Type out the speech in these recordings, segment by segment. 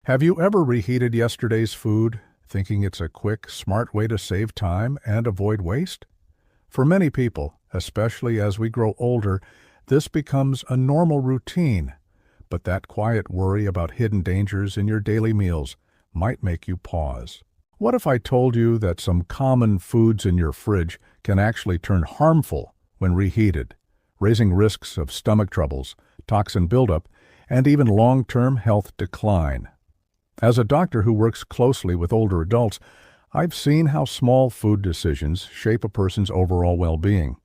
Have you ever reheated yesterday's food, thinking it's a quick, smart way to save time and avoid waste? For many people, especially as we grow older, this becomes a normal routine. But that quiet worry about hidden dangers in your daily meals might make you pause. What if I told you that some common foods in your fridge can actually turn harmful when reheated, raising risks of stomach troubles, toxin buildup, and even long-term health decline? As a doctor who works closely with older adults, I've seen how small food decisions shape a person's overall well-being.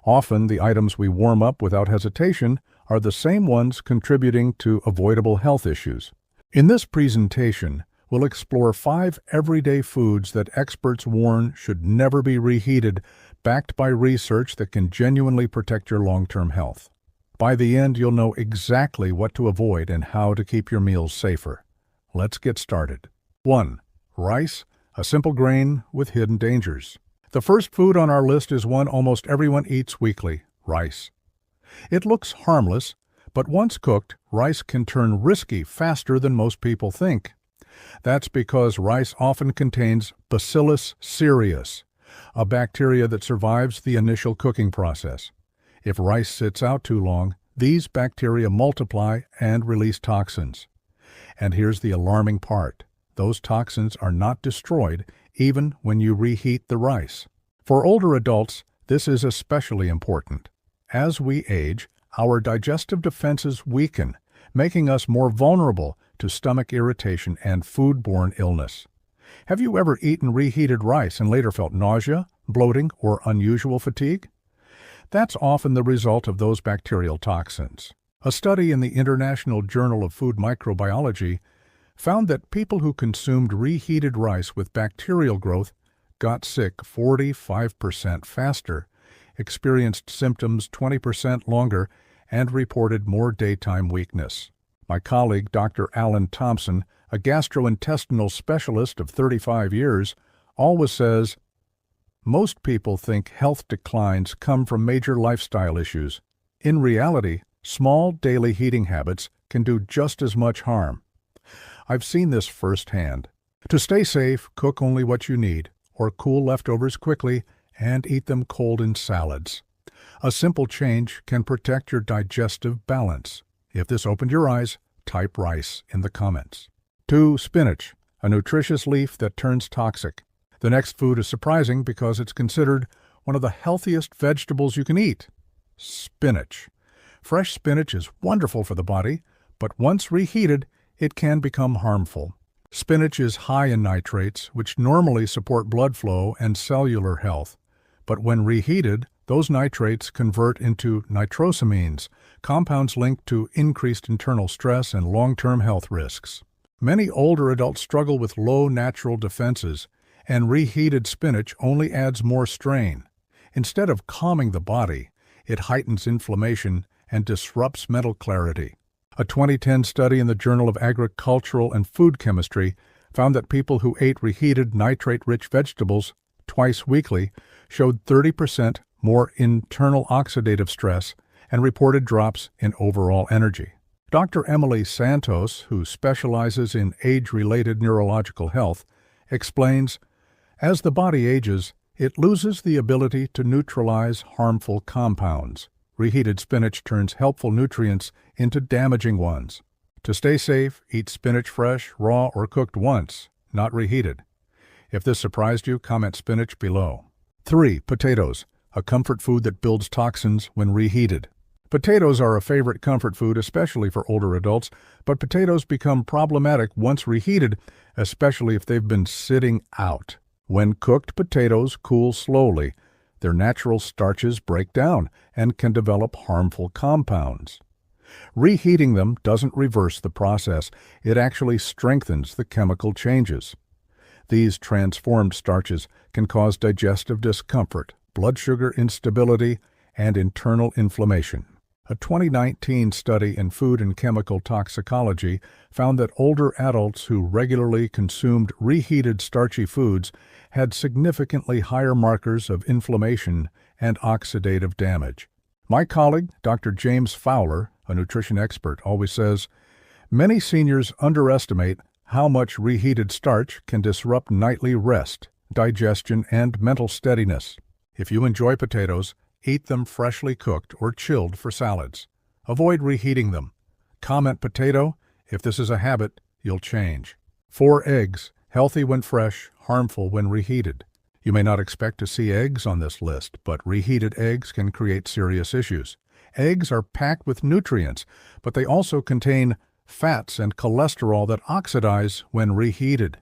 Often, the items we warm up without hesitation are the same ones contributing to avoidable health issues. In this presentation, we'll explore 5 everyday foods that experts warn should never be reheated, backed by research that can genuinely protect your long-term health. By the end, you'll know exactly what to avoid and how to keep your meals safer. Let's get started. 1. Rice, a simple grain with hidden dangers. The first food on our list is one almost everyone eats weekly: rice. It looks harmless, but once cooked, rice can turn risky faster than most people think. That's because rice often contains Bacillus cereus, a bacteria that survives the initial cooking process. If rice sits out too long, these bacteria multiply and release toxins. And here's the alarming part: those toxins are not destroyed even when you reheat the rice. For older adults, this is especially important. As we age, our digestive defenses weaken, making us more vulnerable to stomach irritation and foodborne illness. Have you ever eaten reheated rice and later felt nausea, bloating, or unusual fatigue? That's often the result of those bacterial toxins. A study in the International Journal of Food Microbiology found that people who consumed reheated rice with bacterial growth got sick 45% faster, experienced symptoms 20% longer, and reported more daytime weakness. My colleague, Dr. Alan Thompson, a gastrointestinal specialist of 35 years, always says, "Most people think health declines come from major lifestyle issues. In reality, small daily heating habits can do just as much harm." I've seen this firsthand. To stay safe, cook only what you need, or cool leftovers quickly and eat them cold in salads. A simple change can protect your digestive balance. If this opened your eyes, type rice in the comments. 2. Spinach, a nutritious leaf that turns toxic. The next food is surprising because it's considered one of the healthiest vegetables you can eat: spinach. Fresh spinach is wonderful for the body, but once reheated, it can become harmful. Spinach is high in nitrates, which normally support blood flow and cellular health. But when reheated, those nitrates convert into nitrosamines, compounds linked to increased internal stress and long-term health risks. Many older adults struggle with low natural defenses, and reheated spinach only adds more strain. Instead of calming the body, it heightens inflammation and disrupts mental clarity. A 2010 study in the Journal of Agricultural and Food Chemistry found that people who ate reheated nitrate-rich vegetables twice weekly showed 30% more internal oxidative stress and reported drops in overall energy. Dr. Emily Santos, who specializes in age-related neurological health, explains, "As the body ages, it loses the ability to neutralize harmful compounds. Reheated spinach turns helpful nutrients into damaging ones. To stay safe, eat spinach fresh, raw, or cooked once, not reheated." If this surprised you, comment spinach below. 3. Potatoes, a comfort food that builds toxins when reheated. Potatoes are a favorite comfort food, especially for older adults, but potatoes become problematic once reheated, especially if they've been sitting out. When cooked, potatoes cool slowly. Their natural starches break down and can develop harmful compounds. Reheating them doesn't reverse the process. It actually strengthens the chemical changes. These transformed starches can cause digestive discomfort, blood sugar instability, and internal inflammation. A 2019 study in food and chemical toxicology found that older adults who regularly consumed reheated starchy foods had significantly higher markers of inflammation and oxidative damage. My colleague, Dr. James Fowler, a nutrition expert, always says, Many seniors underestimate how much reheated starch can disrupt nightly rest, digestion, and mental steadiness. If you enjoy potatoes, eat them freshly cooked or chilled for salads. Avoid reheating them. Comment potato if this is a habit you'll change. 4 eggs, healthy when fresh, harmful when reheated. You may not expect to see eggs on this list, but reheated eggs can create serious issues. Eggs are packed with nutrients, but they also contain fats and cholesterol that oxidize when reheated.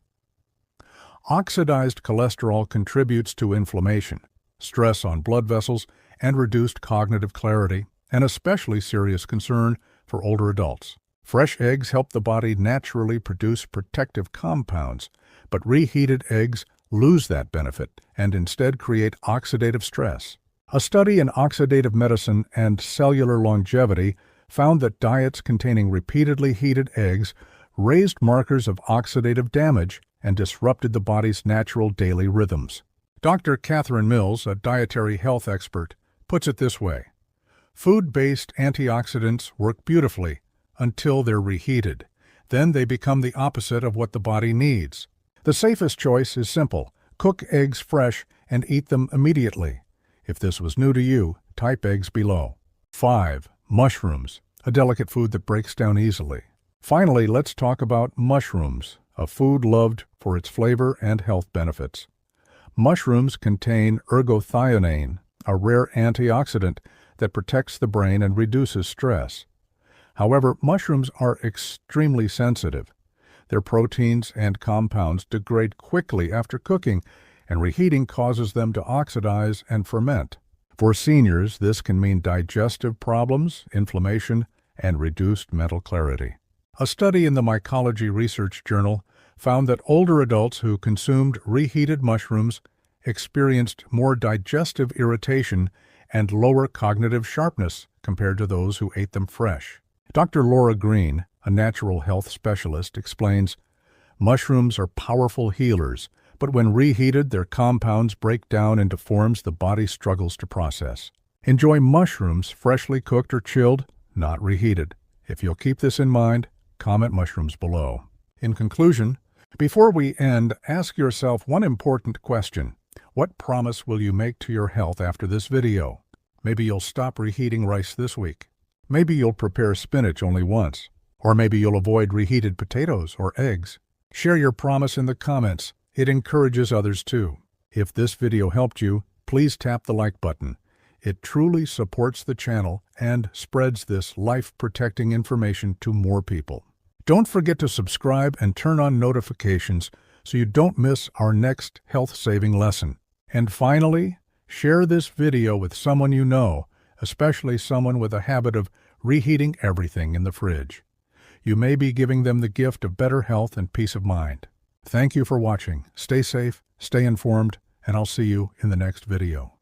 Oxidized cholesterol contributes to inflammation, stress on blood vessels, and reduced cognitive clarity, an especially serious concern for older adults. Fresh eggs help the body naturally produce protective compounds, but reheated eggs lose that benefit and instead create oxidative stress. A study in oxidative medicine and cellular longevity found that diets containing repeatedly heated eggs raised markers of oxidative damage and disrupted the body's natural daily rhythms. Dr. Catherine Mills, a dietary health expert, puts it this way: food-based antioxidants work beautifully until they're reheated. Then they become the opposite of what the body needs. The safest choice is simple: cook eggs fresh and eat them immediately. If this was new to you, type eggs below. 5. Mushrooms, a delicate food that breaks down easily. Finally, let's talk about mushrooms, a food loved for its flavor and health benefits. Mushrooms contain ergothioneine, a rare antioxidant that protects the brain and reduces stress. However, mushrooms are extremely sensitive. Their proteins and compounds degrade quickly after cooking, and reheating causes them to oxidize and ferment. For seniors, this can mean digestive problems, inflammation, and reduced mental clarity. A study in the Mycology Research Journal found that older adults who consumed reheated mushrooms experienced more digestive irritation and lower cognitive sharpness compared to those who ate them fresh. Dr. Laura Green, a natural health specialist, explains, mushrooms are powerful healers, but when reheated, their compounds break down into forms the body struggles to process. Enjoy mushrooms freshly cooked or chilled, not reheated. If you'll keep this in mind, comment mushrooms below. In conclusion, before we end, ask yourself one important question. What promise will you make to your health after this video? Maybe you'll stop reheating rice this week. Maybe you'll prepare spinach only once. Or maybe you'll avoid reheated potatoes or eggs. Share your promise in the comments. It encourages others too. If this video helped you, please tap the like button. It truly supports the channel and spreads this life-protecting information to more people. Don't forget to subscribe and turn on notifications so you don't miss our next health-saving lesson. And finally, share this video with someone you know, especially someone with a habit of reheating everything in the fridge. You may be giving them the gift of better health and peace of mind. Thank you for watching. Stay safe, stay informed, and I'll see you in the next video.